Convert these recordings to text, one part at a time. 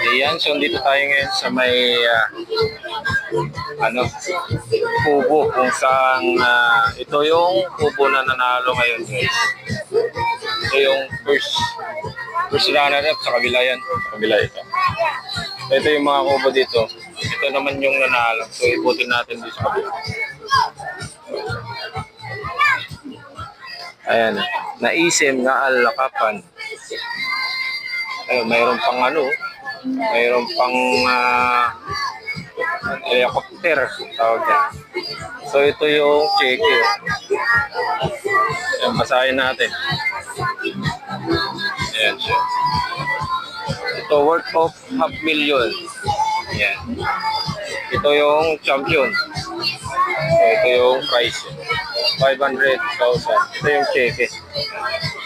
Ayan, so dito tayo ngayon sa may kubo kung saan ito yung kubo na nanalo ngayon, guys. Ito yung first runner up sa kabila yan. Sa kabila ito. Ito yung mga kubo dito. Ito naman yung nanalo. So iputin natin dito sa kabila. Ayan, naisim nga alakapan. Ayun, mayroon pang mayroon pang helicopter tawag yan. So ito yung cheque. Ayan, basahin natin. Ayan siya. Ito worth of $500,000. Ayan. Ito yung champion. So ito yung price. 500,000. Ito yung cheque.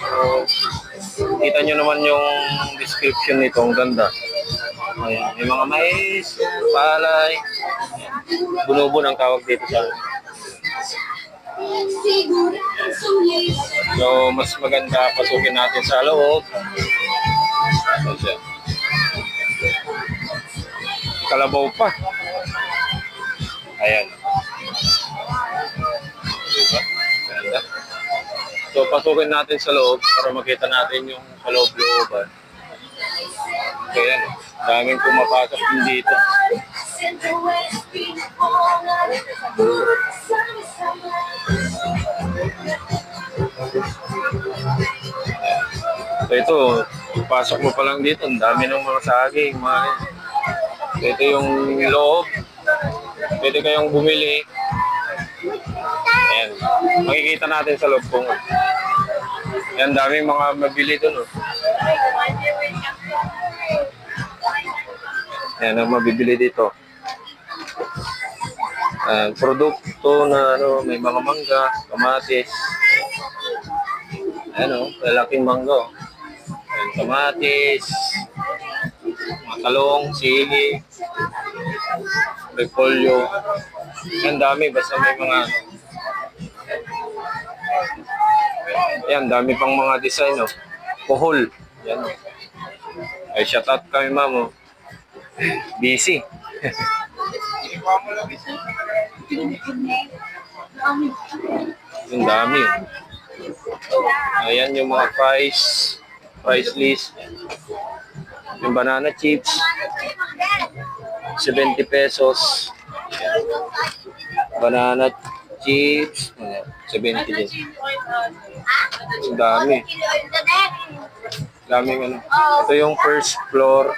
So kita nyo naman yung description nito. Ang ganda. Ayan. May mga mais, palay, bunubon ang tawag dito sa akin. So mas maganda pasukin natin sa loob. Ayan. Kalabaw pa. Ayan. Diba? Ganda. So pasukin natin sa loob para makita natin yung kaloob-looban. So yan, daming pumapasok din dito. So ito, pasok mo pa lang dito, ang dami ng mga saging, So ito yung loob. Pwede kayong bumili. Ayan, makikita natin sa loob kung yan, daming mga mabili doon. Yan ang mabibili dito. Produkto na may mga mangga, kamatis. Lalaking mangga. Kamatis, mga talong, sili, repolyo. Yan dami, basta may mga yan, dami pang mga design, Pohol. Yan. Ay, shout out kami, ma'am, busy. Yung dami. Ayan yung mga price list. Yung banana chips, 70 pesos. Banana chips, 70 din. Ang dami. Daming Ito yung first floor.